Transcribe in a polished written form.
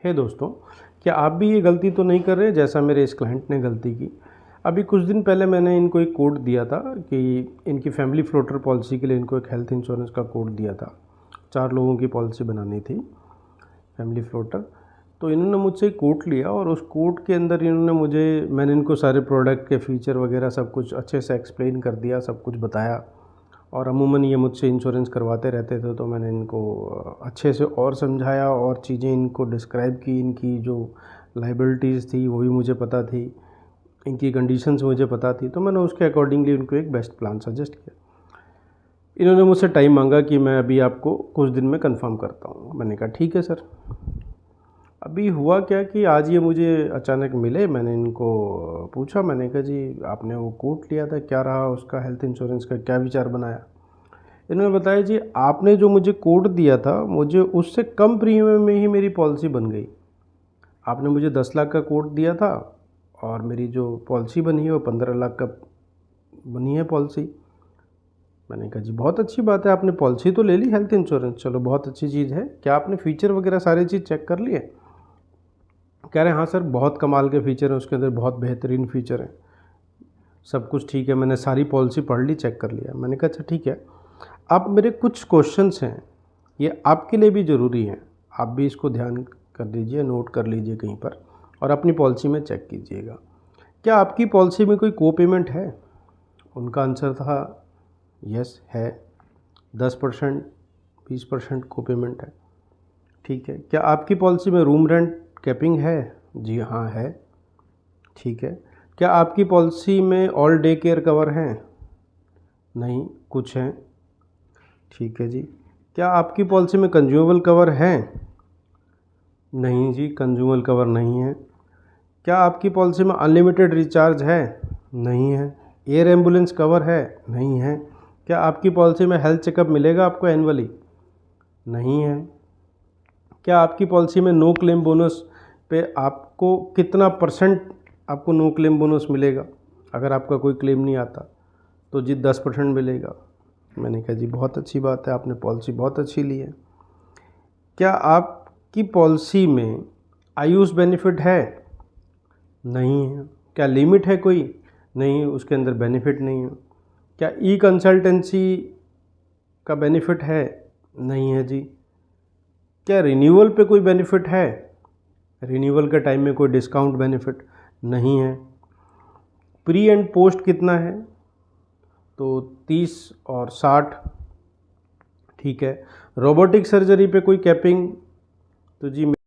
है दोस्तों, क्या आप भी ये गलती तो नहीं कर रहे जैसा मेरे इस क्लाइंट ने गलती की। अभी कुछ दिन पहले मैंने इनको एक कोड दिया था कि इनकी फैमिली फ्लोटर पॉलिसी के लिए इनको एक हेल्थ इंश्योरेंस का कोड दिया था। 4 लोगों की पॉलिसी बनानी थी, फैमिली फ्लोटर। तो इन्होंने मुझसे एक कोड लिया और उस कोड के अंदर मैंने इनको सारे प्रोडक्ट के फ़ीचर वगैरह सब कुछ अच्छे से एक्सप्लेन कर दिया, सब कुछ बताया। और अमूमन ये मुझसे इंश्योरेंस करवाते रहते थे, तो मैंने इनको अच्छे से और समझाया और चीज़ें इनको डिस्क्राइब की। इनकी जो लाइबिलिटीज़ थी वो भी मुझे पता थी, इनकी कंडीशंस मुझे पता थी, तो मैंने उसके अकॉर्डिंगली उनको एक बेस्ट प्लान सजेस्ट किया। इन्होंने मुझसे टाइम मांगा कि मैं अभी आपको कुछ दिन में कंफर्म करता हूँ। मैंने कहा ठीक है सर। अभी हुआ क्या कि आज ये मुझे अचानक मिले। मैंने इनको पूछा, मैंने कहा जी आपने वो कोट लिया था, क्या रहा उसका, हेल्थ इंश्योरेंस का क्या विचार बनाया। इन्होंने बताया जी आपने जो मुझे कोट दिया था, मुझे उससे कम प्रीमियम में ही मेरी पॉलिसी बन गई। आपने मुझे 10 लाख का कोट दिया था और मेरी जो पॉलिसी बनी है वो 15 लाख का बनी है पॉलिसी। मैंने कहा जी बहुत अच्छी बात है, आपने पॉलिसी तो ले ली हेल्थ इंश्योरेंस, चलो बहुत अच्छी चीज़ है। क्या आपने फ़ीचर वगैरह सारी चीज़ चेक कर लिए? कह रहे हैं हाँ सर, बहुत कमाल के फ़ीचर हैं उसके अंदर, बहुत बेहतरीन फ़ीचर हैं, सब कुछ ठीक है, मैंने सारी पॉलिसी पढ़ ली, चेक कर लिया। मैंने कहा अच्छा ठीक है, अब मेरे कुछ क्वेश्चंस हैं, ये आपके लिए भी ज़रूरी हैं, आप भी इसको ध्यान कर लीजिए, नोट कर लीजिए कहीं पर और अपनी पॉलिसी में चेक कीजिएगा। क्या आपकी पॉलिसी में कोई को पेमेंट है? उनका आंसर था यस है, 10% 20% को पेमेंट है। ठीक है। क्या आपकी पॉलिसी में रूम रेंट कैपिंग है? जी हाँ है। ठीक है। क्या आपकी पॉलिसी में ऑल डे केयर कवर हैं? नहीं, कुछ हैं। ठीक है जी। क्या आपकी पॉलिसी में कंज्यूमेबल कवर हैं? नहीं जी, कंज्यूमेबल कवर नहीं है। क्या आपकी पॉलिसी में अनलिमिटेड रिचार्ज है? नहीं है। एयर एम्बुलेंस कवर है? नहीं है। क्या आपकी पॉलिसी में हेल्थ चेकअप मिलेगा आपको एनुअली? नहीं है। क्या आपकी पॉलिसी में नो क्लेम बोनस पे आपको कितना परसेंट आपको नो क्लेम बोनस मिलेगा? अगर आपका कोई क्लेम नहीं आता तो जी 10% मिलेगा। मैंने कहा जी बहुत अच्छी बात है, आपने पॉलिसी बहुत अच्छी ली है। क्या आपकी पॉलिसी में आयुष बेनिफिट है? नहीं है। क्या लिमिट है कोई? नहीं, उसके अंदर बेनिफिट नहीं है। क्या ई कंसल्टेंसी का बेनिफिट है? नहीं है जी। क्या रिन्यूअल पे कोई बेनिफिट है? रिन्यूअल के टाइम में कोई डिस्काउंट बेनिफिट नहीं है। प्री एंड पोस्ट कितना है? तो 30 और 60। ठीक है। रोबोटिक सर्जरी पे कोई कैपिंग? तो जी